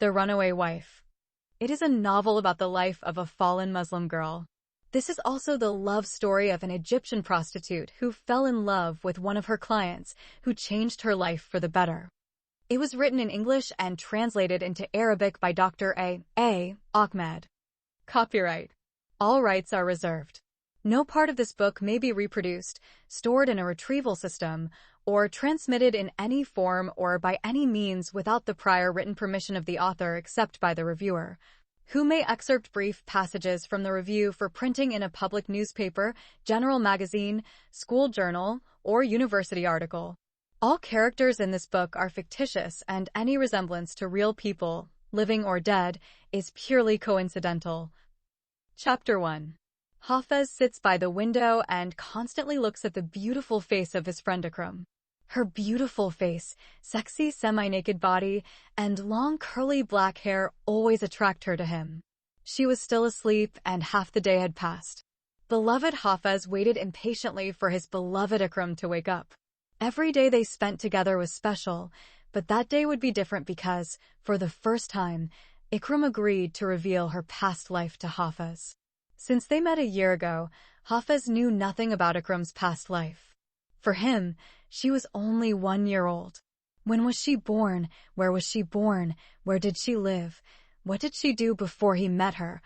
The Runaway Wife. It is a novel about the life of a fallen Muslim girl. This is also the love story of an Egyptian prostitute who fell in love with one of her clients, who changed her life for the better. It was written in English and translated into Arabic by Dr. A. Ahmed. Copyright. All rights are reserved. No part of this book may be reproduced, stored in a retrieval system, or transmitted in any form or by any means without the prior written permission of the author except by the reviewer, who may excerpt brief passages from the review for printing in a public newspaper, general magazine, school journal, or university article. All characters in this book are fictitious, and any resemblance to real people, living or dead, is purely coincidental. Chapter 1. Hafez sits by the window and constantly looks at the beautiful face of his friend Ikram. Her beautiful face, sexy semi-naked body, and long curly black hair always attract her to him. She was still asleep and half the day had passed. Beloved Hafez waited impatiently for his beloved Ikram to wake up. Every day they spent together was special, but that day would be different because, for the first time, Ikram agreed to reveal her past life to Hafez. Since they met a year ago, Hafez knew nothing about Ikram's past life. For him, she was only 1 year old. When was she born? Where was she born? Where did she live? What did she do before he met her?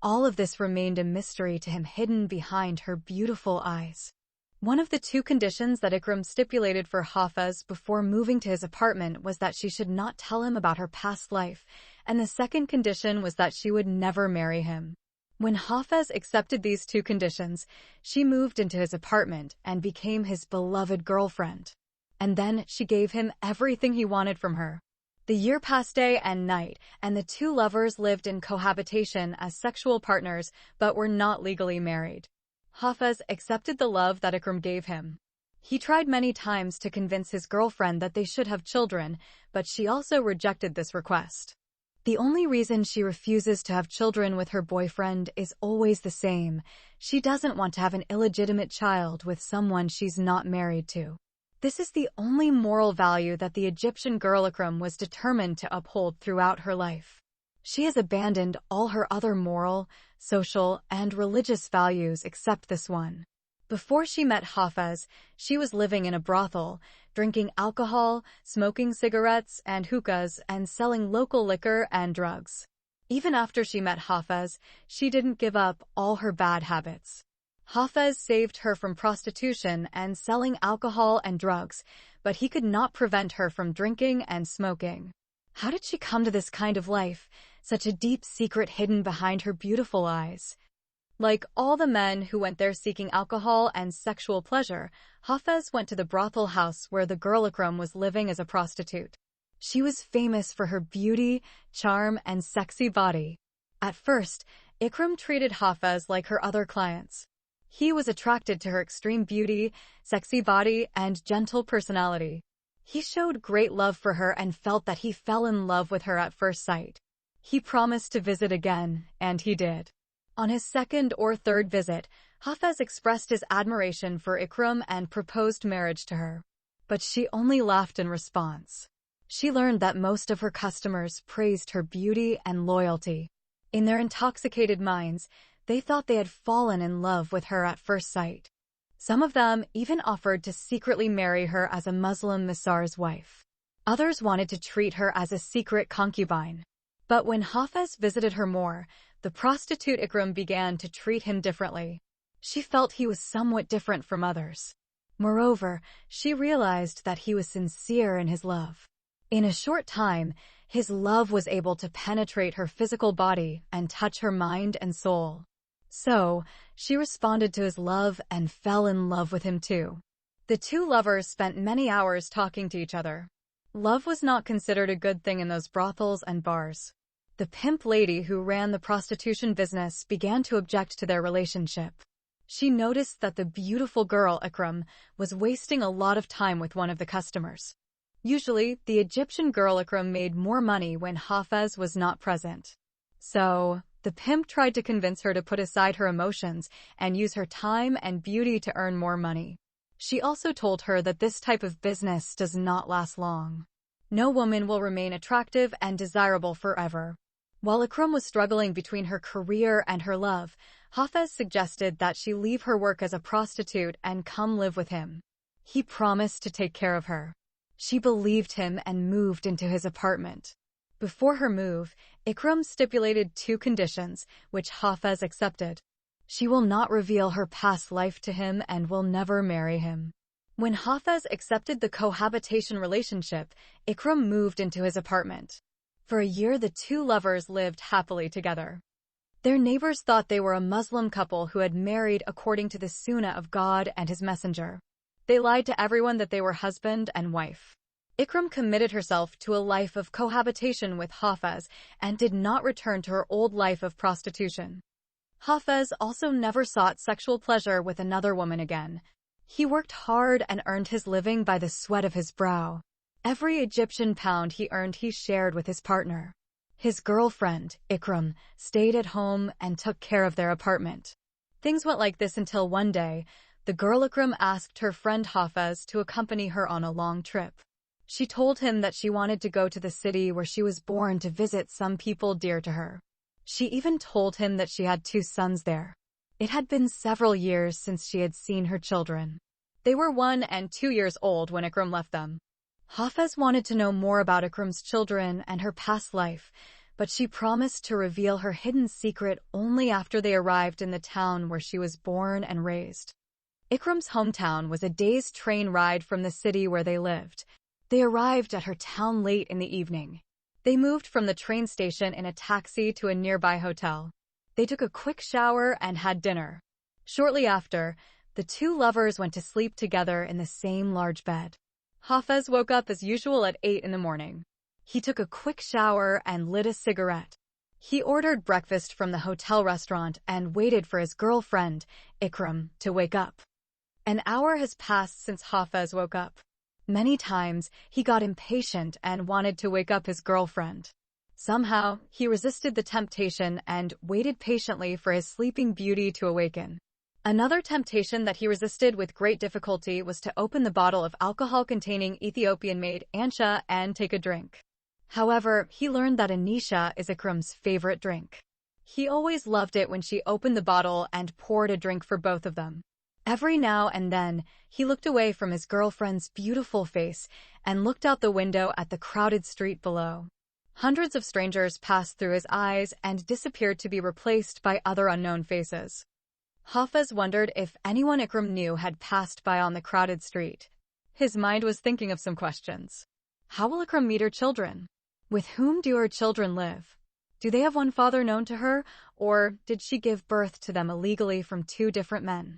All of this remained a mystery to him, hidden behind her beautiful eyes. One of the 2 conditions that Ikram stipulated for Hafez before moving to his apartment was that she should not tell him about her past life, and the second condition was that she would never marry him. When Hafez accepted these 2 conditions, she moved into his apartment and became his beloved girlfriend. And then she gave him everything he wanted from her. The year passed day and night, and the 2 lovers lived in cohabitation as sexual partners, but were not legally married. Hafez accepted the love that Ikram gave him. He tried many times to convince his girlfriend that they should have children, but she also rejected this request. The only reason she refuses to have children with her boyfriend is always the same. She doesn't want to have an illegitimate child with someone she's not married to. This is the only moral value that the Egyptian girl Ikram was determined to uphold throughout her life. She has abandoned all her other moral, social, and religious values except this one. Before she met Hafez, she was living in a brothel, drinking alcohol, smoking cigarettes and hookahs, and selling local liquor and drugs. Even after she met Hafez, she didn't give up all her bad habits. Hafez saved her from prostitution and selling alcohol and drugs, but he could not prevent her from drinking and smoking. How did she come to this kind of life, such a deep secret hidden behind her beautiful eyes? Like all the men who went there seeking alcohol and sexual pleasure, Hafez went to the brothel house where the girl Ikram was living as a prostitute. She was famous for her beauty, charm, and sexy body. At first, Ikram treated Hafez like her other clients. He was attracted to her extreme beauty, sexy body, and gentle personality. He showed great love for her and felt that he fell in love with her at first sight. He promised to visit again, and he did. On his 2nd or 3rd visit, Hafez expressed his admiration for Ikram and proposed marriage to her. But she only laughed in response. She learned that most of her customers praised her beauty and loyalty. In their intoxicated minds, they thought they had fallen in love with her at first sight. Some of them even offered to secretly marry her as a Muslim Misar's wife. Others wanted to treat her as a secret concubine. But when Hafez visited her more, the prostitute Ikram began to treat him differently. She felt he was somewhat different from others. Moreover, she realized that he was sincere in his love. In a short time, his love was able to penetrate her physical body and touch her mind and soul. So, she responded to his love and fell in love with him too. The 2 lovers spent many hours talking to each other. Love was not considered a good thing in those brothels and bars. The pimp lady who ran the prostitution business began to object to their relationship. She noticed that the beautiful girl Ikram was wasting a lot of time with one of the customers. Usually, the Egyptian girl Ikram made more money when Hafez was not present. So, the pimp tried to convince her to put aside her emotions and use her time and beauty to earn more money. She also told her that this type of business does not last long. No woman will remain attractive and desirable forever. While Ikram was struggling between her career and her love, Hafez suggested that she leave her work as a prostitute and come live with him. He promised to take care of her. She believed him and moved into his apartment. Before her move, Ikram stipulated 2 conditions, which Hafez accepted. She will not reveal her past life to him and will never marry him. When Hafez accepted the cohabitation relationship, Ikram moved into his apartment. For a year, the 2 lovers lived happily together. Their neighbors thought they were a Muslim couple who had married according to the Sunnah of God and His Messenger. They lied to everyone that they were husband and wife. Ikram committed herself to a life of cohabitation with Hafez and did not return to her old life of prostitution. Hafez also never sought sexual pleasure with another woman again. He worked hard and earned his living by the sweat of his brow. Every Egyptian pound he earned he shared with his partner. His girlfriend, Ikram, stayed at home and took care of their apartment. Things went like this until one day, the girl Ikram asked her friend Hafez to accompany her on a long trip. She told him that she wanted to go to the city where she was born to visit some people dear to her. She even told him that she had 2 sons there. It had been several years since she had seen her children. They were 1 and 2 years old when Ikram left them. Hafez wanted to know more about Ikram's children and her past life, but she promised to reveal her hidden secret only after they arrived in the town where she was born and raised. Ikram's hometown was a day's train ride from the city where they lived. They arrived at her town late in the evening. They moved from the train station in a taxi to a nearby hotel. They took a quick shower and had dinner. Shortly after, the 2 lovers went to sleep together in the same large bed. Hafez woke up as usual at 8 in the morning. He took a quick shower and lit a cigarette. He ordered breakfast from the hotel restaurant and waited for his girlfriend, Ikram, to wake up. An hour has passed since Hafez woke up. Many times, he got impatient and wanted to wake up his girlfriend. Somehow, he resisted the temptation and waited patiently for his sleeping beauty to awaken. Another temptation that he resisted with great difficulty was to open the bottle of alcohol-containing Ethiopian-made Ansha and take a drink. However, he learned that Anisha is Ikram's favorite drink. He always loved it when she opened the bottle and poured a drink for both of them. Every now and then, he looked away from his girlfriend's beautiful face and looked out the window at the crowded street below. Hundreds of strangers passed through his eyes and disappeared to be replaced by other unknown faces. Hafez wondered if anyone Ikram knew had passed by on the crowded street. His mind was thinking of some questions. How will Ikram meet her children? With whom do her children live? Do they have one father known to her, or did she give birth to them illegally from 2 different men?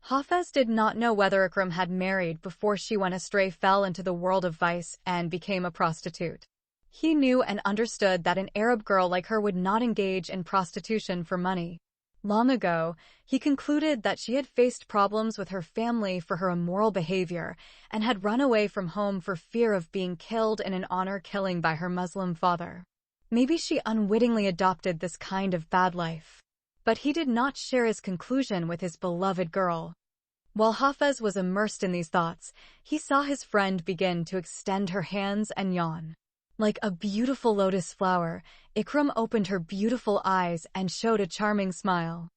Hafez did not know whether Ikram had married before she went astray, fell into the world of vice, and became a prostitute. He knew and understood that an Arab girl like her would not engage in prostitution for money. Long ago, he concluded that she had faced problems with her family for her immoral behavior and had run away from home for fear of being killed in an honor killing by her Muslim father. Maybe she unwittingly adopted this kind of bad life. But he did not share his conclusion with his beloved girl. While Hafez was immersed in these thoughts, he saw his friend begin to extend her hands and yawn. Like a beautiful lotus flower, Ikram opened her beautiful eyes and showed a charming smile.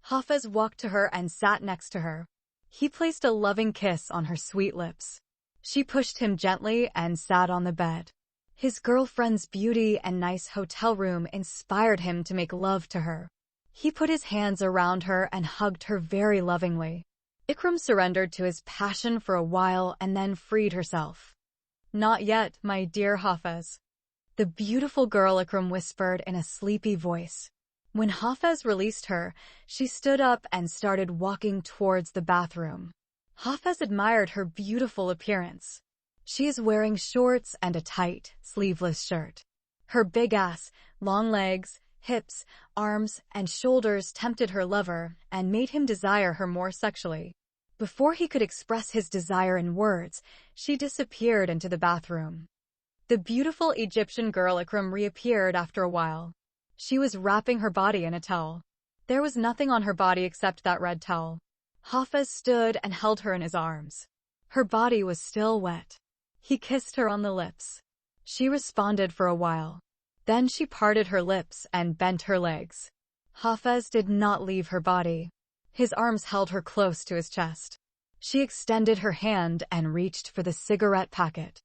Hafez walked to her and sat next to her. He placed a loving kiss on her sweet lips. She pushed him gently and sat on the bed. His girlfriend's beauty and nice hotel room inspired him to make love to her. He put his hands around her and hugged her very lovingly. Ikram surrendered to his passion for a while and then freed herself. "Not yet, my dear Hafez," the beautiful girl Ikram whispered in a sleepy voice. When Hafez released her, she stood up and started walking towards the bathroom. Hafez admired her beautiful appearance. She is wearing shorts and a tight, sleeveless shirt. Her big ass, long legs, hips, arms, and shoulders tempted her lover and made him desire her more sexually. Before he could express his desire in words, she disappeared into the bathroom. The beautiful Egyptian girl Ikram reappeared after a while. She was wrapping her body in a towel. There was nothing on her body except that red towel. Hafez stood and held her in his arms. Her body was still wet. He kissed her on the lips. She responded for a while. Then she parted her lips and bent her legs. Hafez did not leave her body. His arms held her close to his chest. She extended her hand and reached for the cigarette packet.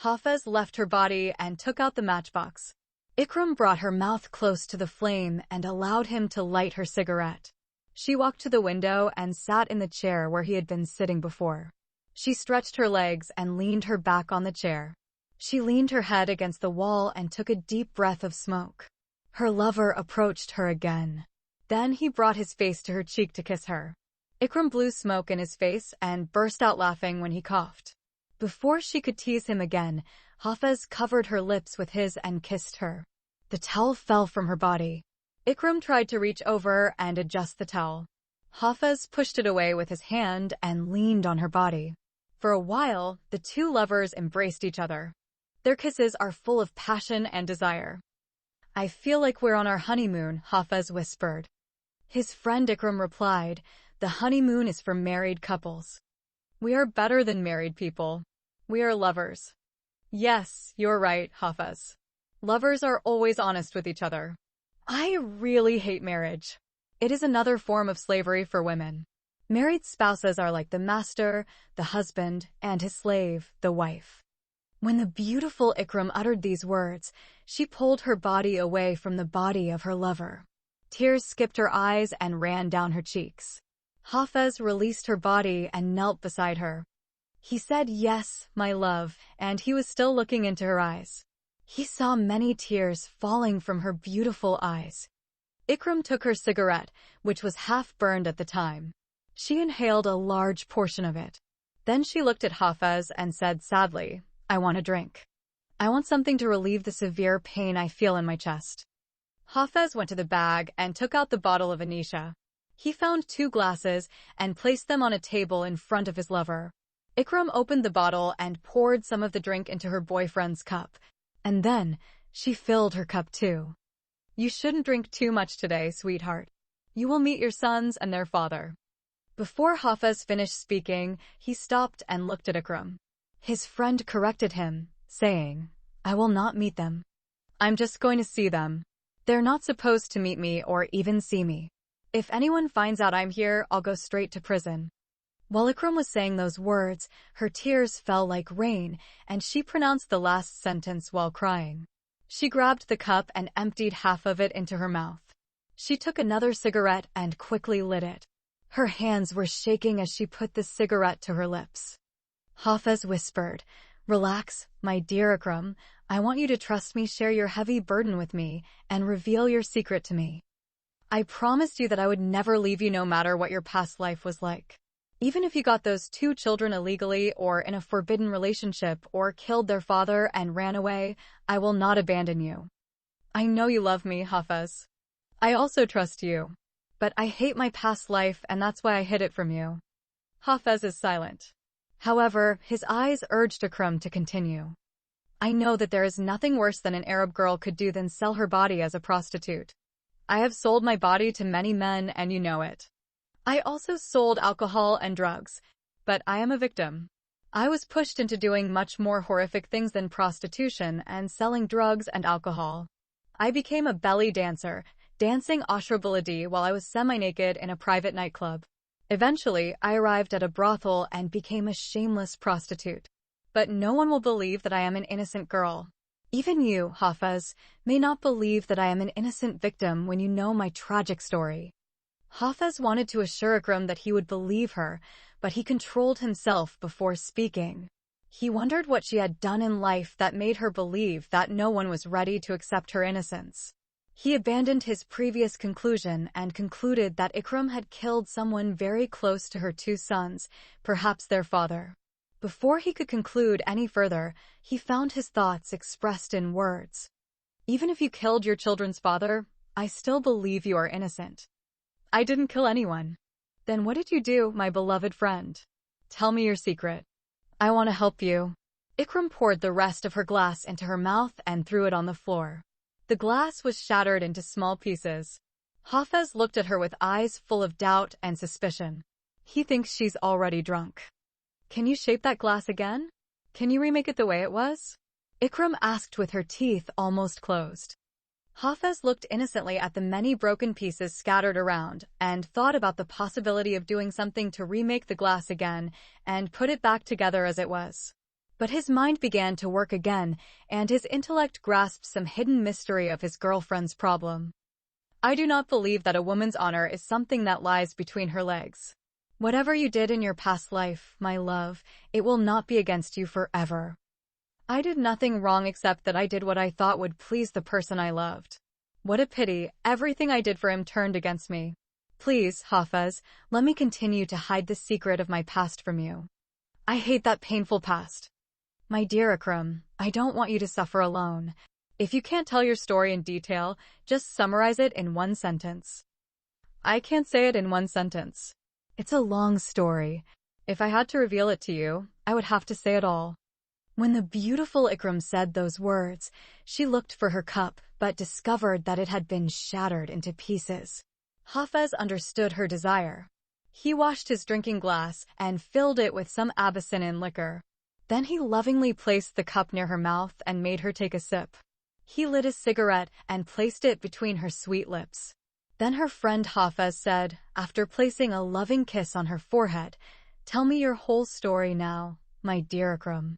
Hafez left her body and took out the matchbox. Ikram brought her mouth close to the flame and allowed him to light her cigarette. She walked to the window and sat in the chair where he had been sitting before. She stretched her legs and leaned her back on the chair. She leaned her head against the wall and took a deep breath of smoke. Her lover approached her again. Then he brought his face to her cheek to kiss her. Ikram blew smoke in his face and burst out laughing when he coughed. Before she could tease him again, Hafez covered her lips with his and kissed her. The towel fell from her body. Ikram tried to reach over and adjust the towel. Hafez pushed it away with his hand and leaned on her body. For a while, the two lovers embraced each other. Their kisses are full of passion and desire. "I feel like we're on our honeymoon," Hafez whispered. His friend Ikram replied, "The honeymoon is for married couples." "We are better than married people. We are lovers." "Yes, you're right, Hafez. Lovers are always honest with each other." I really hate marriage. It is another form of slavery for women. Married spouses are like the master, the husband, and his slave, the wife. When the beautiful Ikram uttered these words, she pulled her body away from the body of her lover. Tears skipped her eyes and ran down her cheeks. Hafez released her body and knelt beside her. He said, "Yes, my love," and he was still looking into her eyes. He saw many tears falling from her beautiful eyes. Ikram took her cigarette, which was half burned at the time. She inhaled a large portion of it. Then she looked at Hafez and said sadly, "I want a drink. I want something to relieve the severe pain I feel in my chest." Hafez went to the bag and took out the bottle of Anisha. He found 2 glasses and placed them on a table in front of his lover. Ikram opened the bottle and poured some of the drink into her boyfriend's cup. And then, she filled her cup too. "You shouldn't drink too much today, sweetheart. You will meet your sons and their father." Before Hafez finished speaking, he stopped and looked at Ikram. His friend corrected him, saying, "I will not meet them. I'm just going to see them. They're not supposed to meet me or even see me. If anyone finds out I'm here, I'll go straight to prison." While Ikram was saying those words, her tears fell like rain, and she pronounced the last sentence while crying. She grabbed the cup and emptied half of it into her mouth. She took another cigarette and quickly lit it. Her hands were shaking as she put the cigarette to her lips. Hafez whispered, "Relax, my dear Ikram. I want you to trust me, share your heavy burden with me, and reveal your secret to me. I promised you that I would never leave you no matter what your past life was like. Even if you got those 2 children illegally or in a forbidden relationship or killed their father and ran away, I will not abandon you. I know you love me, Hafez. I also trust you. But I hate my past life and that's why I hid it from you." Hafez is silent. However, his eyes urged Ikram to continue. "I know that there is nothing worse than an Arab girl could do than sell her body as a prostitute. I have sold my body to many men and you know it. I also sold alcohol and drugs, but I am a victim. I was pushed into doing much more horrific things than prostitution and selling drugs and alcohol. I became a belly dancer, dancing Ashra Baladi while I was semi-naked in a private nightclub. Eventually, I arrived at a brothel and became a shameless prostitute. But no one will believe that I am an innocent girl. Even you, Hafez, may not believe that I am an innocent victim when you know my tragic story." Hafez wanted to assure Ikram that he would believe her, but he controlled himself before speaking. He wondered what she had done in life that made her believe that no one was ready to accept her innocence. He abandoned his previous conclusion and concluded that Ikram had killed someone very close to her 2 sons, perhaps their father. Before he could conclude any further, he found his thoughts expressed in words. "Even if you killed your children's father, I still believe you are innocent." "I didn't kill anyone." "Then what did you do, my beloved friend? Tell me your secret. I want to help you." Ikram poured the rest of her glass into her mouth and threw it on the floor. The glass was shattered into small pieces. Hafez looked at her with eyes full of doubt and suspicion. He thinks she's already drunk. "Can you shape that glass again? Can you remake it the way it was?" Ikram asked with her teeth almost closed. Hafez looked innocently at the many broken pieces scattered around and thought about the possibility of doing something to remake the glass again and put it back together as it was. But his mind began to work again, and his intellect grasped some hidden mystery of his girlfriend's problem. I do not believe that a woman's honor is something that lies between her legs. Whatever you did in your past life, my love, it will not be against you forever. I did nothing wrong except that I did what I thought would please the person I loved. What a pity, everything I did for him turned against me. Please, Hafez, let me continue to hide the secret of my past from you. I hate that painful past. My dear Ikram, I don't want you to suffer alone. If you can't tell your story in detail, just summarize it in one sentence. I can't say it in one sentence. It's a long story. If I had to reveal it to you, I would have to say it all. When the beautiful Ikram said those words, she looked for her cup, but discovered that it had been shattered into pieces. Hafez understood her desire. He washed his drinking glass and filled it with some Abyssinian liquor. Then he lovingly placed the cup near her mouth and made her take a sip. He lit a cigarette and placed it between her sweet lips. Then her friend Hafez said, after placing a loving kiss on her forehead, "Tell me your whole story now, my dear Ikram."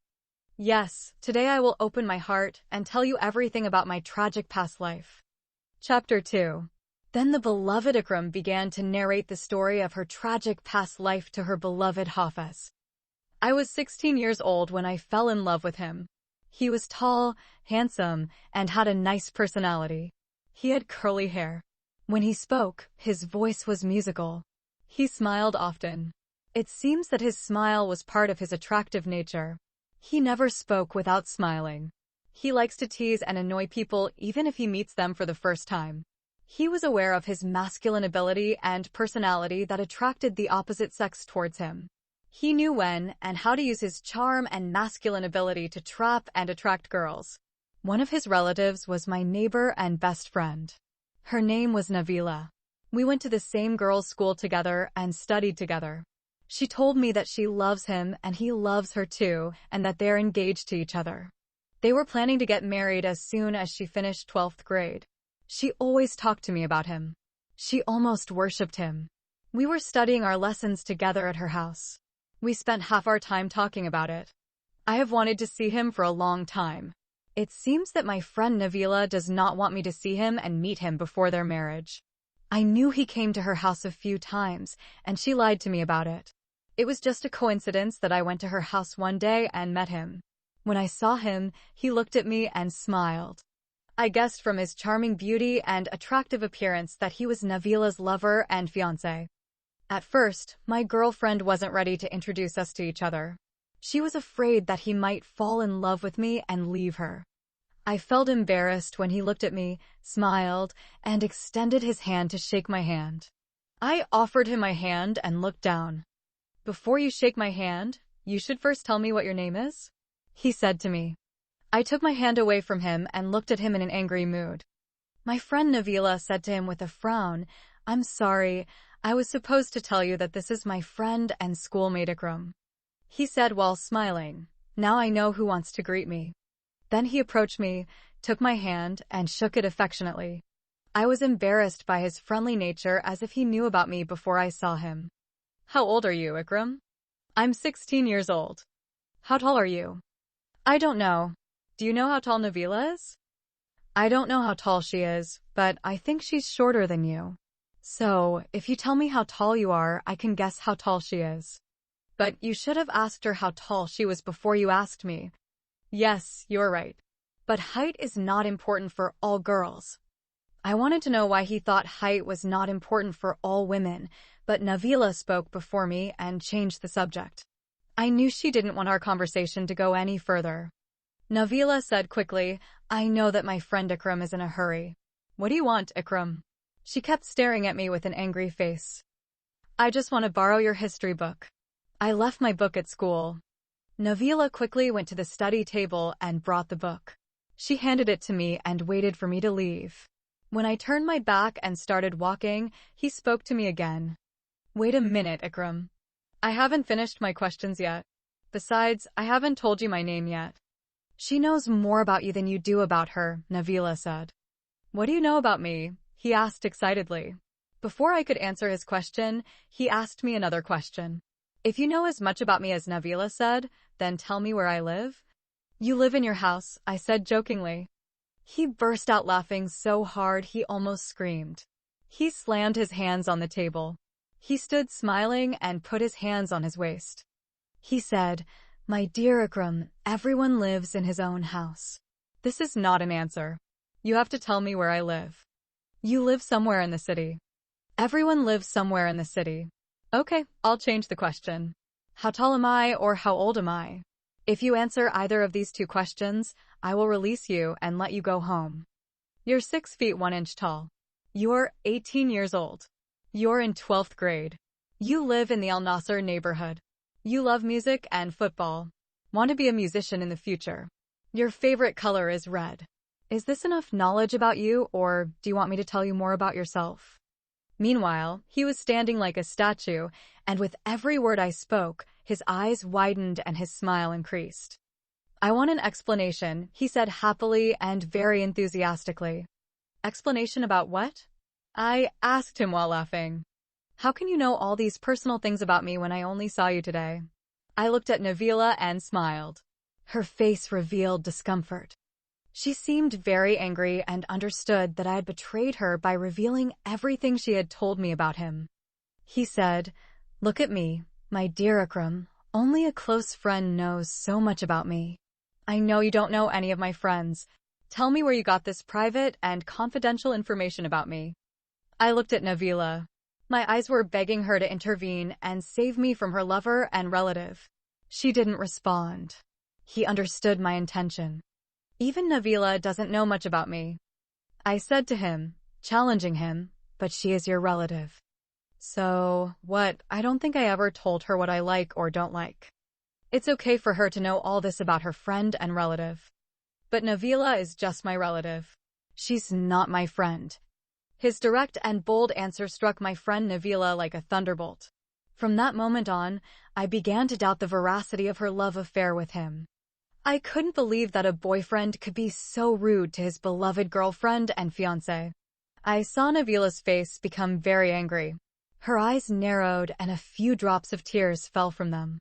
Yes, today I will open my heart and tell you everything about my tragic past life. Chapter 2. Then the beloved Ikram began to narrate the story of her tragic past life to her beloved Hafez. I was 16 years old when I fell in love with him. He was tall, handsome, and had a nice personality. He had curly hair. When he spoke, his voice was musical. He smiled often. It seems that his smile was part of his attractive nature. He never spoke without smiling. He likes to tease and annoy people even if he meets them for the first time. He was aware of his masculine ability and personality that attracted the opposite sex towards him. He knew when and how to use his charm and masculine ability to trap and attract girls. One of his relatives was my neighbor and best friend. Her name was Nabila. We went to the same girls' school together and studied together. She told me that she loves him and he loves her too, and that they're engaged to each other. They were planning to get married as soon as she finished 12th grade. She always talked to me about him. She almost worshipped him. We were studying our lessons together at her house. We spent half our time talking about it. I have wanted to see him for a long time. It seems that my friend Nabila does not want me to see him and meet him before their marriage. I knew he came to her house a few times, and she lied to me about it. It was just a coincidence that I went to her house one day and met him. When I saw him, he looked at me and smiled. I guessed from his charming beauty and attractive appearance that he was Nabila's lover and fiancé. At first, my girlfriend wasn't ready to introduce us to each other. She was afraid that he might fall in love with me and leave her. I felt embarrassed when he looked at me, smiled, and extended his hand to shake my hand. I offered him my hand and looked down. "Before you shake my hand, you should first tell me what your name is," he said to me. I took my hand away from him and looked at him in an angry mood. My friend Nabila said to him with a frown, "I'm sorry, I was supposed to tell you that this is my friend and schoolmate Ikram." He said while smiling, "Now I know who wants to greet me." Then he approached me, took my hand, and shook it affectionately. I was embarrassed by his friendly nature as if he knew about me before I saw him. "How old are you, Ikram?" "I'm 16 years old." "How tall are you?" "I don't know. Do you know how tall Nabila is?" "I don't know how tall she is, but I think she's shorter than you. So, if you tell me how tall you are, I can guess how tall she is." "But you should have asked her how tall she was before you asked me." "Yes, you're right. But height is not important for all girls." I wanted to know why he thought height was not important for all women, but Nabila spoke before me and changed the subject. I knew she didn't want our conversation to go any further. Nabila said quickly, "I know that my friend Ikram is in a hurry." "What do you want, Ikram?" She kept staring at me with an angry face. "I just want to borrow your history book. I left my book at school." Nabila quickly went to the study table and brought the book. She handed it to me and waited for me to leave. When I turned my back and started walking, he spoke to me again. "Wait a minute, Ikram. I haven't finished my questions yet. Besides, I haven't told you my name yet." She knows more about you than you do about her, Nabila said. What do you know about me? He asked excitedly. Before I could answer his question, he asked me another question. If you know as much about me as Nabila said, then tell me where I live. You live in your house, I said jokingly. He burst out laughing so hard he almost screamed. He slammed his hands on the table. He stood smiling and put his hands on his waist. He said, My dear Ikram, everyone lives in his own house. This is not an answer. You have to tell me where I live. You live somewhere in the city. Everyone lives somewhere in the city. Okay, I'll change the question. How tall am I or how old am I? If you answer either of these two questions, I will release you and let you go home. You're 6 feet 1 inch tall. You're 18 years old. You're in 12th grade. You live in the Al Nasser neighborhood. You love music and football. Want to be a musician in the future. Your favorite color is red. Is this enough knowledge about you, or do you want me to tell you more about yourself? Meanwhile, he was standing like a statue, and with every word I spoke, his eyes widened and his smile increased. I want an explanation, he said happily and very enthusiastically. Explanation about what? I asked him while laughing. How can you know all these personal things about me when I only saw you today? I looked at Nabila and smiled. Her face revealed discomfort. She seemed very angry and understood that I had betrayed her by revealing everything she had told me about him. He said, Look at me, my dear Ikram. Only a close friend knows so much about me. I know you don't know any of my friends. Tell me where you got this private and confidential information about me. I looked at Nabila. My eyes were begging her to intervene and save me from her lover and relative. She didn't respond. He understood my intention. Even Nabila doesn't know much about me. I said to him, challenging him, but she is your relative. So, what? I don't think I ever told her what I like or don't like. It's okay for her to know all this about her friend and relative. But Nabila is just my relative. She's not my friend. His direct and bold answer struck my friend Nabila like a thunderbolt. From that moment on, I began to doubt the veracity of her love affair with him. I couldn't believe that a boyfriend could be so rude to his beloved girlfriend and fiancé. I saw Nabila's face become very angry. Her eyes narrowed and a few drops of tears fell from them.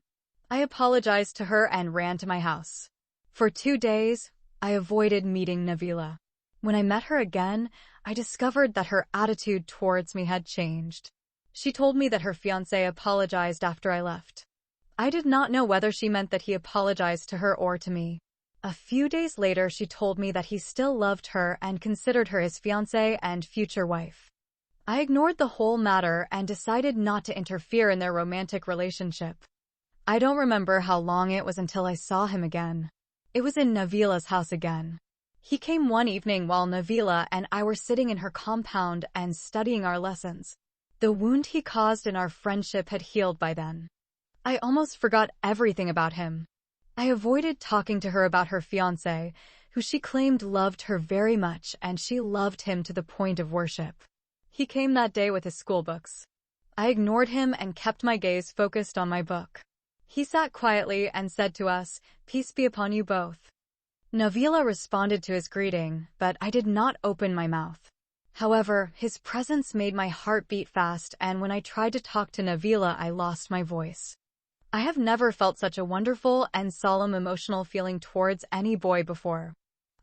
I apologized to her and ran to my house. For 2 days, I avoided meeting Nabila. When I met her again, I discovered that her attitude towards me had changed. She told me that her fiancé apologized after I left. I did not know whether she meant that he apologized to her or to me. A few days later, she told me that he still loved her and considered her his fiancée and future wife. I ignored the whole matter and decided not to interfere in their romantic relationship. I don't remember how long it was until I saw him again. It was in Nabila's house again. He came one evening while Nabila and I were sitting in her compound and studying our lessons. The wound he caused in our friendship had healed by then. I almost forgot everything about him. I avoided talking to her about her fiancé, who she claimed loved her very much, and she loved him to the point of worship. He came that day with his school books. I ignored him and kept my gaze focused on my book. He sat quietly and said to us, "Peace be upon you both." Nabila responded to his greeting, but I did not open my mouth. However, his presence made my heart beat fast, and when I tried to talk to Nabila, I lost my voice. I have never felt such a wonderful and solemn emotional feeling towards any boy before.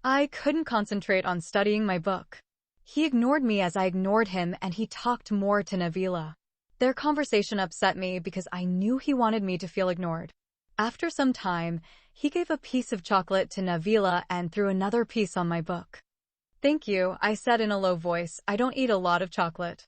I couldn't concentrate on studying my book. He ignored me as I ignored him, and he talked more to Nabila. Their conversation upset me because I knew he wanted me to feel ignored. After some time, he gave a piece of chocolate to Nabila and threw another piece on my book. "Thank you," I said in a low voice. "I don't eat a lot of chocolate."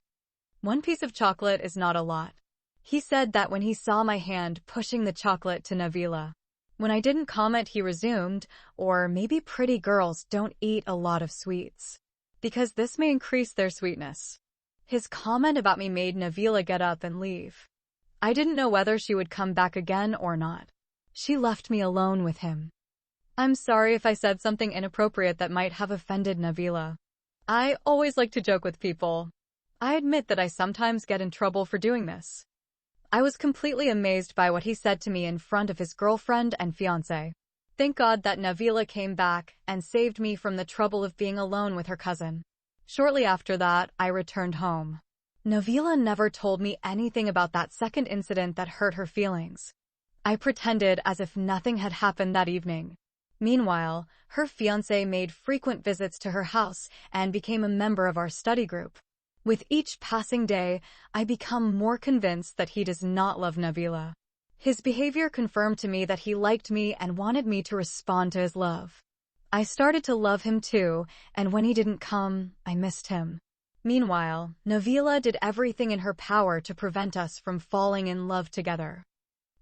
"1 piece of chocolate is not a lot." He said that when he saw my hand pushing the chocolate to Nabila. When I didn't comment, he resumed, "Or maybe pretty girls don't eat a lot of sweets, because this may increase their sweetness." His comment about me made Nabila get up and leave. I didn't know whether she would come back again or not. She left me alone with him. I'm sorry if I said something inappropriate that might have offended Nabila. I always like to joke with people. I admit that I sometimes get in trouble for doing this. I was completely amazed by what he said to me in front of his girlfriend and fiancé. Thank God that Nabila came back and saved me from the trouble of being alone with her cousin. Shortly after that, I returned home. Nabila never told me anything about that second incident that hurt her feelings. I pretended as if nothing had happened that evening. Meanwhile, her fiancé made frequent visits to her house and became a member of our study group. With each passing day, I become more convinced that he does not love Nabila. His behavior confirmed to me that he liked me and wanted me to respond to his love. I started to love him too, and when he didn't come, I missed him. Meanwhile, Nabila did everything in her power to prevent us from falling in love together.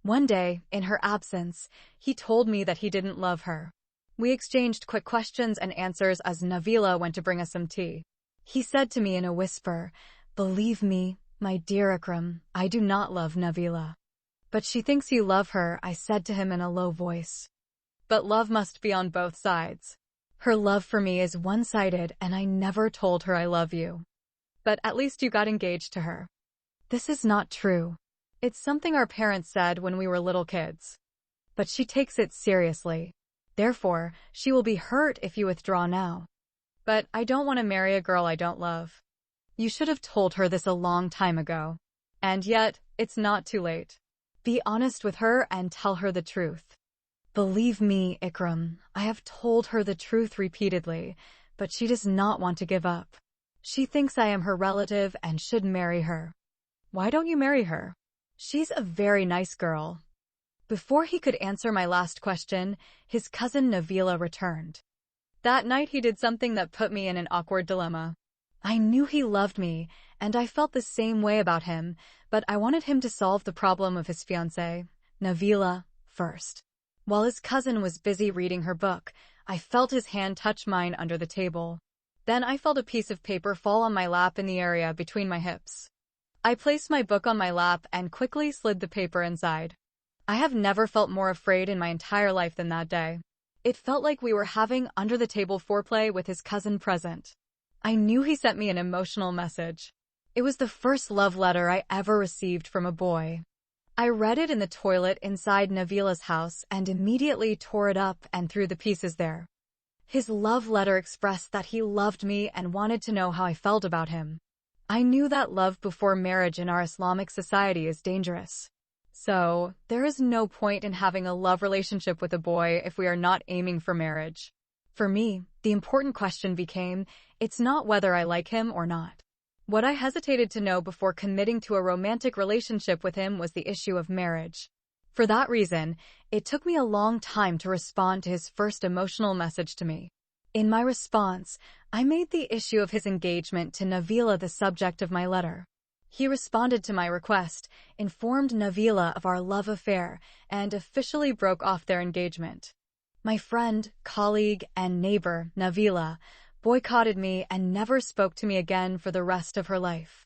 One day, in her absence, he told me that he didn't love her. We exchanged quick questions and answers as Nabila went to bring us some tea. He said to me in a whisper, "Believe me, my dear Ikram, I do not love Nabila." "But she thinks you love her," I said to him in a low voice. "But love must be on both sides. Her love for me is one-sided, and I never told her I love you." "But at least you got engaged to her." "This is not true. It's something our parents said when we were little kids. But she takes it seriously. Therefore, she will be hurt if you withdraw now." "But I don't want to marry a girl I don't love." "You should have told her this a long time ago. And yet, it's not too late. Be honest with her and tell her the truth." "Believe me, Ikram, I have told her the truth repeatedly, but she does not want to give up. She thinks I am her relative and should marry her." "Why don't you marry her?" "She's a very nice girl." Before he could answer my last question, his cousin Nabila returned. That night he did something that put me in an awkward dilemma. I knew he loved me, and I felt the same way about him, but I wanted him to solve the problem of his fiancée, Nabila, first. While his cousin was busy reading her book, I felt his hand touch mine under the table. Then I felt a piece of paper fall on my lap in the area between my hips. I placed my book on my lap and quickly slid the paper inside. I have never felt more afraid in my entire life than that day. It felt like we were having under-the-table foreplay with his cousin present. I knew he sent me an emotional message. It was the first love letter I ever received from a boy. I read it in the toilet inside Nabila's house and immediately tore it up and threw the pieces there. His love letter expressed that he loved me and wanted to know how I felt about him. I knew that love before marriage in our Islamic society is dangerous. So, there is no point in having a love relationship with a boy if we are not aiming for marriage. For me, the important question became, it's not whether I like him or not. What I hesitated to know before committing to a romantic relationship with him was the issue of marriage. For that reason, it took me a long time to respond to his first emotional message to me. In my response, I made the issue of his engagement to Nabila the subject of my letter. He responded to my request, informed Nabila of our love affair, and officially broke off their engagement. My friend, colleague, and neighbor, Nabila, boycotted me and never spoke to me again for the rest of her life.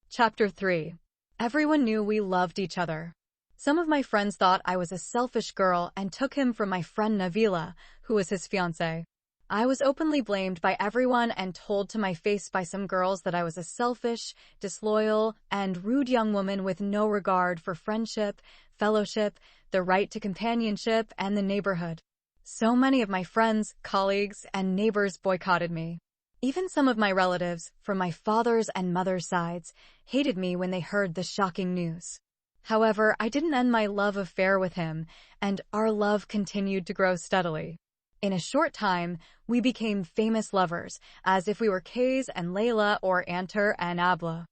Chapter 3. Everyone knew we loved each other. Some of my friends thought I was a selfish girl and took him from my friend Nabila, who was his fiancée. I was openly blamed by everyone and told to my face by some girls that I was a selfish, disloyal, and rude young woman with no regard for friendship, fellowship, the right to companionship, and the neighborhood. So many of my friends, colleagues, and neighbors boycotted me. Even some of my relatives, from my father's and mother's sides, hated me when they heard the shocking news. However, I didn't end my love affair with him, and our love continued to grow steadily. In a short time, we became famous lovers, as if we were Kays and Layla or Antar and Abla.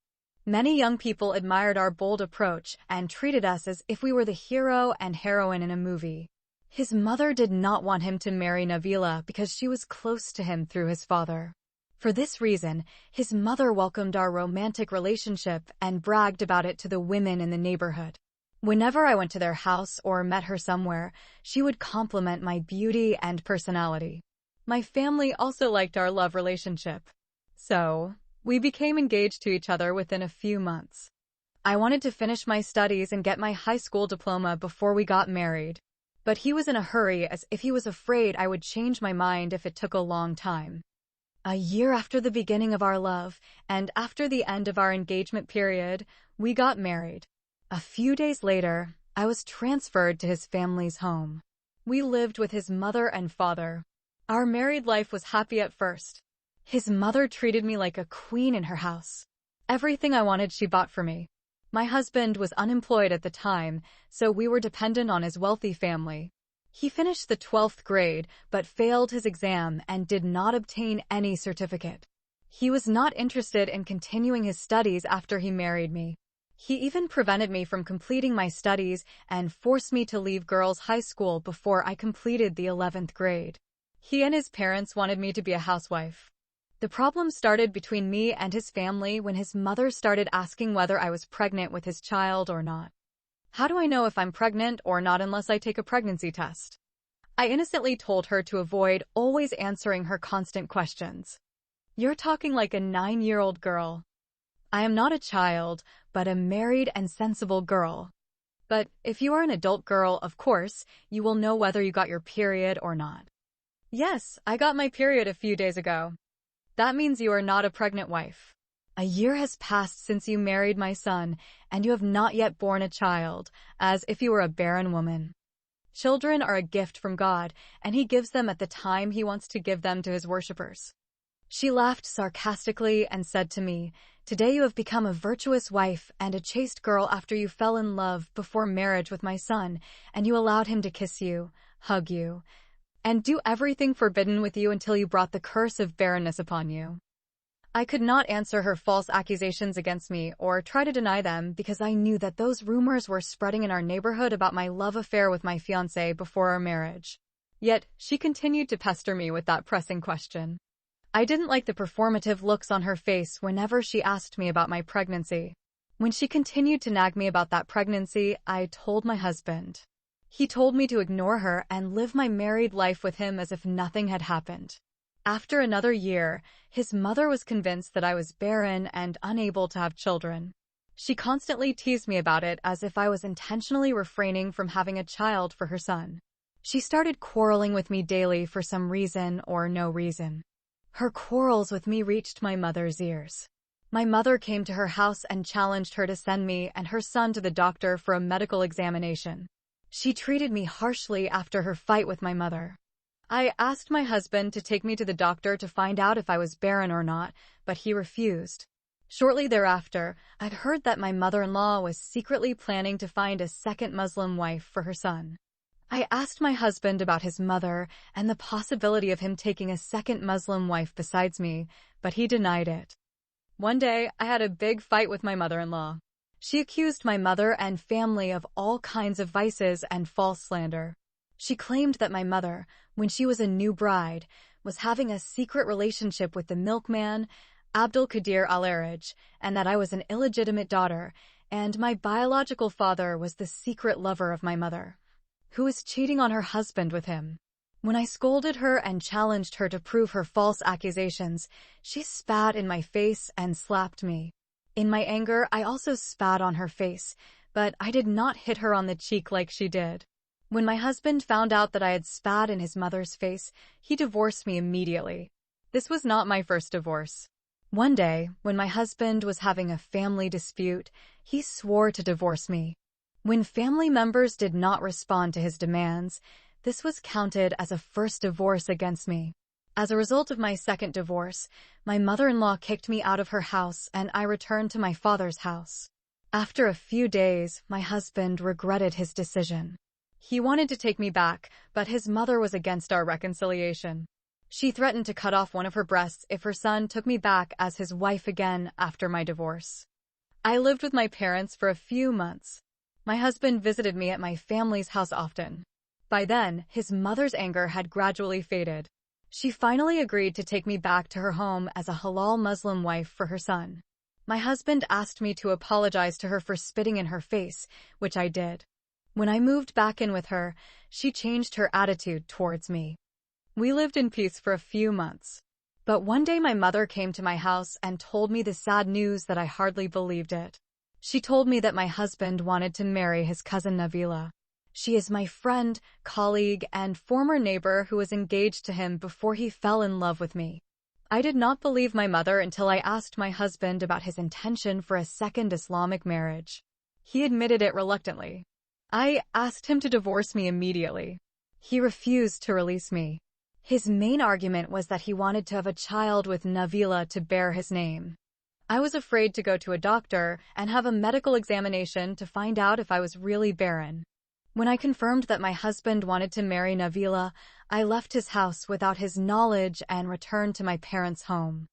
Many young people admired our bold approach and treated us as if we were the hero and heroine in a movie. His mother did not want him to marry Nabila because she was close to him through his father. For this reason, his mother welcomed our romantic relationship and bragged about it to the women in the neighborhood. Whenever I went to their house or met her somewhere, she would compliment my beauty and personality. My family also liked our love relationship. So, we became engaged to each other within a few months. I wanted to finish my studies and get my high school diploma before we got married. But he was in a hurry as if he was afraid I would change my mind if it took a long time. A year after the beginning of our love, and after the end of our engagement period, we got married. A few days later, I was transferred to his family's home. We lived with his mother and father. Our married life was happy at first. His mother treated me like a queen in her house. Everything I wanted she bought for me. My husband was unemployed at the time, so we were dependent on his wealthy family. He finished the 12th grade, but failed his exam and did not obtain any certificate. He was not interested in continuing his studies after he married me. He even prevented me from completing my studies and forced me to leave girls' high school before I completed the 11th grade. He and his parents wanted me to be a housewife. The problem started between me and his family when his mother started asking whether I was pregnant with his child or not. How do I know if I'm pregnant or not unless I take a pregnancy test? I innocently told her to avoid always answering her constant questions. You're talking like a 9-year-old girl. I am not a child, but a married and sensible girl. But if you are an adult girl, of course, you will know whether you got your period or not. Yes, I got my period a few days ago. That means you are not a pregnant wife. A year has passed since you married my son, and you have not yet borne a child, as if you were a barren woman. Children are a gift from God, and he gives them at the time he wants to give them to his worshippers. She laughed sarcastically and said to me, "Today you have become a virtuous wife and a chaste girl after you fell in love before marriage with my son, and you allowed him to kiss you, hug you, and do everything forbidden with you until you brought the curse of barrenness upon you." I could not answer her false accusations against me or try to deny them because I knew that those rumors were spreading in our neighborhood about my love affair with my fiancé before our marriage. Yet, she continued to pester me with that pressing question. I didn't like the performative looks on her face whenever she asked me about my pregnancy. When she continued to nag me about that pregnancy, I told my husband. He told me to ignore her and live my married life with him as if nothing had happened. After another year, his mother was convinced that I was barren and unable to have children. She constantly teased me about it as if I was intentionally refraining from having a child for her son. She started quarreling with me daily for some reason or no reason. Her quarrels with me reached my mother's ears. My mother came to her house and challenged her to send me and her son to the doctor for a medical examination. She treated me harshly after her fight with my mother. I asked my husband to take me to the doctor to find out if I was barren or not, but he refused. Shortly thereafter, I'd heard that my mother-in-law was secretly planning to find a second Muslim wife for her son. I asked my husband about his mother and the possibility of him taking a second Muslim wife besides me, but he denied it. One day, I had a big fight with my mother-in-law. She accused my mother and family of all kinds of vices and false slander. She claimed that my mother, when she was a new bride, was having a secret relationship with the milkman, Abdul Qadir al-Araj, and that I was an illegitimate daughter, and my biological father was the secret lover of my mother, who was cheating on her husband with him. When I scolded her and challenged her to prove her false accusations, she spat in my face and slapped me. In my anger, I also spat on her face, but I did not hit her on the cheek like she did. When my husband found out that I had spat in his mother's face, he divorced me immediately. This was not my first divorce. One day, when my husband was having a family dispute, he swore to divorce me. When family members did not respond to his demands, this was counted as a first divorce against me. As a result of my second divorce, my mother-in-law kicked me out of her house and I returned to my father's house. After a few days, my husband regretted his decision. He wanted to take me back, but his mother was against our reconciliation. She threatened to cut off one of her breasts if her son took me back as his wife again after my divorce. I lived with my parents for a few months. My husband visited me at my family's house often. By then, his mother's anger had gradually faded. She finally agreed to take me back to her home as a halal Muslim wife for her son. My husband asked me to apologize to her for spitting in her face, which I did. When I moved back in with her, she changed her attitude towards me. We lived in peace for a few months. But one day my mother came to my house and told me the sad news that I hardly believed it. She told me that my husband wanted to marry his cousin Nabila. She is my friend, colleague, and former neighbor who was engaged to him before he fell in love with me. I did not believe my mother until I asked my husband about his intention for a second Islamic marriage. He admitted it reluctantly. I asked him to divorce me immediately. He refused to release me. His main argument was that he wanted to have a child with Nabila to bear his name. I was afraid to go to a doctor and have a medical examination to find out if I was really barren. When I confirmed that my husband wanted to marry Nabila, I left his house without his knowledge and returned to my parents' home.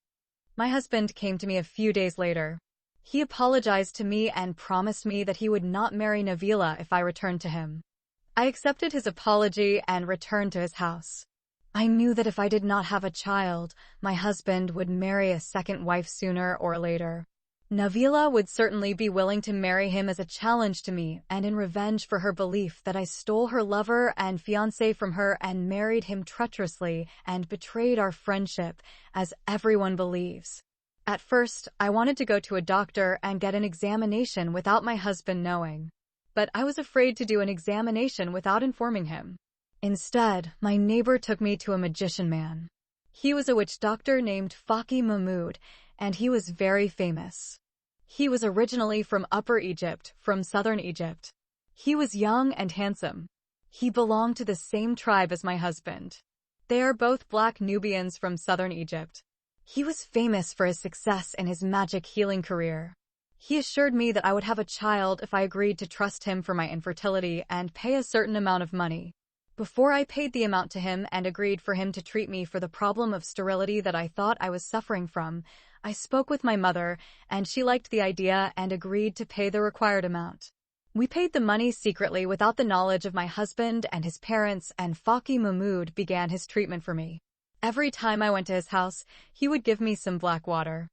My husband came to me a few days later. He apologized to me and promised me that he would not marry Nabila if I returned to him. I accepted his apology and returned to his house. I knew that if I did not have a child, my husband would marry a second wife sooner or later. Nabila would certainly be willing to marry him as a challenge to me and in revenge for her belief that I stole her lover and fiancé from her and married him treacherously and betrayed our friendship, as everyone believes. At first, I wanted to go to a doctor and get an examination without my husband knowing. But I was afraid to do an examination without informing him. Instead, my neighbor took me to a magician man. He was a witch doctor named Faki Mahmoud, and he was very famous. He was originally from Upper Egypt, from southern Egypt. He was young and handsome. He belonged to the same tribe as my husband. They are both black Nubians from southern Egypt. He was famous for his success in his magic healing career. He assured me that I would have a child if I agreed to trust him for my infertility and pay a certain amount of money. Before I paid the amount to him and agreed for him to treat me for the problem of sterility that I thought I was suffering from, I spoke with my mother, and she liked the idea and agreed to pay the required amount. We paid the money secretly without the knowledge of my husband and his parents, and Faki Mahmoud began his treatment for me. Every time I went to his house, he would give me some black water.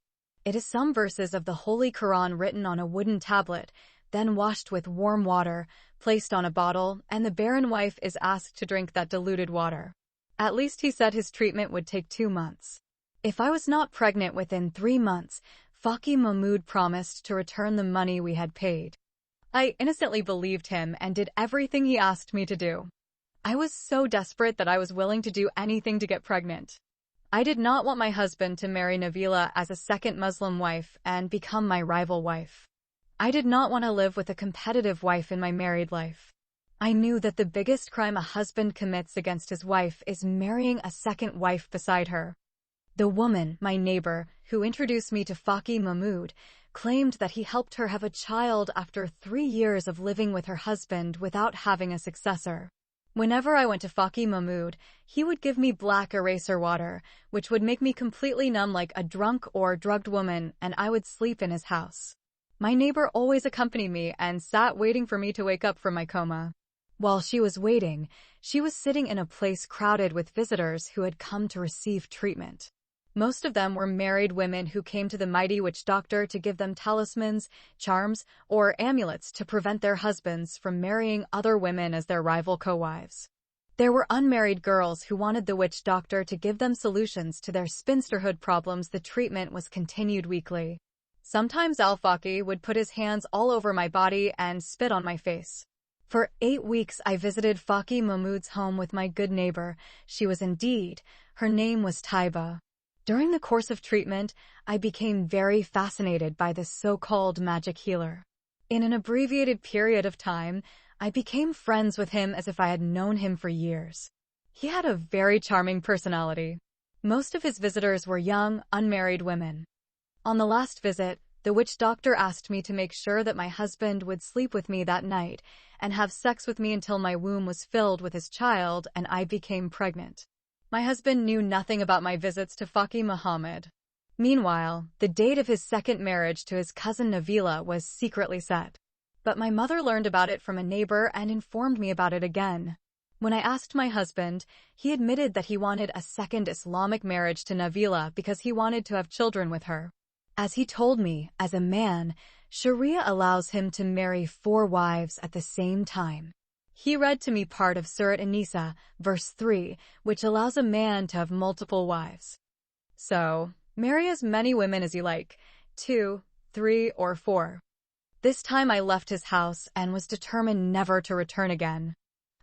It is some verses of the Holy Quran written on a wooden tablet, then washed with warm water, placed on a bottle, and the barren wife is asked to drink that diluted water. At least he said his treatment would take 2 months. If I was not pregnant within 3 months, Faki Mahmoud promised to return the money we had paid. I innocently believed him and did everything he asked me to do. I was so desperate that I was willing to do anything to get pregnant. I did not want my husband to marry Nabila as a second Muslim wife and become my rival wife. I did not want to live with a competitive wife in my married life. I knew that the biggest crime a husband commits against his wife is marrying a second wife beside her. The woman, my neighbor, who introduced me to Faki Mahmoud, claimed that he helped her have a child after 3 years of living with her husband without having a successor. Whenever I went to Faki Mahmoud, he would give me black eraser water, which would make me completely numb like a drunk or drugged woman, and I would sleep in his house. My neighbor always accompanied me and sat waiting for me to wake up from my coma. While she was waiting, she was sitting in a place crowded with visitors who had come to receive treatment. Most of them were married women who came to the mighty witch doctor to give them talismans, charms, or amulets to prevent their husbands from marrying other women as their rival co-wives. There were unmarried girls who wanted the witch doctor to give them solutions to their spinsterhood problems. The treatment was continued weekly. Sometimes Al-Faki would put his hands all over my body and spit on my face. For 8 weeks I visited Faki Mahmoud's home with my good neighbor. She was indeed, her name was Taiba. During the course of treatment, I became very fascinated by this so-called magic healer. In an abbreviated period of time, I became friends with him as if I had known him for years. He had a very charming personality. Most of his visitors were young, unmarried women. On the last visit, the witch doctor asked me to make sure that my husband would sleep with me that night and have sex with me until my womb was filled with his child and I became pregnant. My husband knew nothing about my visits to Faki Muhammad. Meanwhile, the date of his second marriage to his cousin Nabila was secretly set. But my mother learned about it from a neighbor and informed me about it again. When I asked my husband, he admitted that he wanted a second Islamic marriage to Nabila because he wanted to have children with her. As he told me, as a man, Sharia allows him to marry 4 wives at the same time. He read to me part of Surah An-Nisa, verse 3, which allows a man to have multiple wives. So, marry as many women as you like, 2, 3, or 4. This time I left his house and was determined never to return again.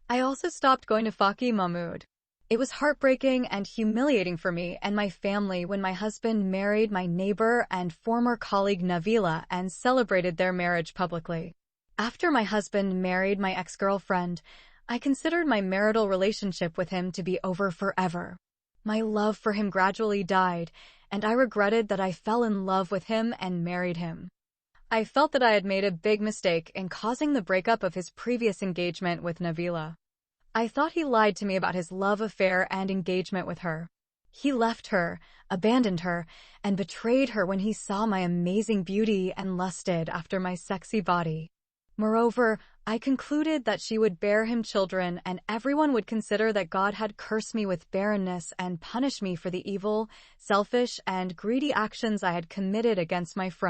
I also stopped going to Faki Mahmoud. It was heartbreaking and humiliating for me and my family when my husband married my neighbor and former colleague Navila and celebrated their marriage publicly. After my husband married my ex-girlfriend, I considered my marital relationship with him to be over forever. My love for him gradually died, and I regretted that I fell in love with him and married him. I felt that I had made a big mistake in causing the breakup of his previous engagement with Navila. I thought he lied to me about his love affair and engagement with her. He left her, abandoned her, and betrayed her when he saw my amazing beauty and lusted after my sexy body. Moreover, I concluded that she would bear him children and everyone would consider that God had cursed me with barrenness and punished me for the evil, selfish, and greedy actions I had committed against my friend.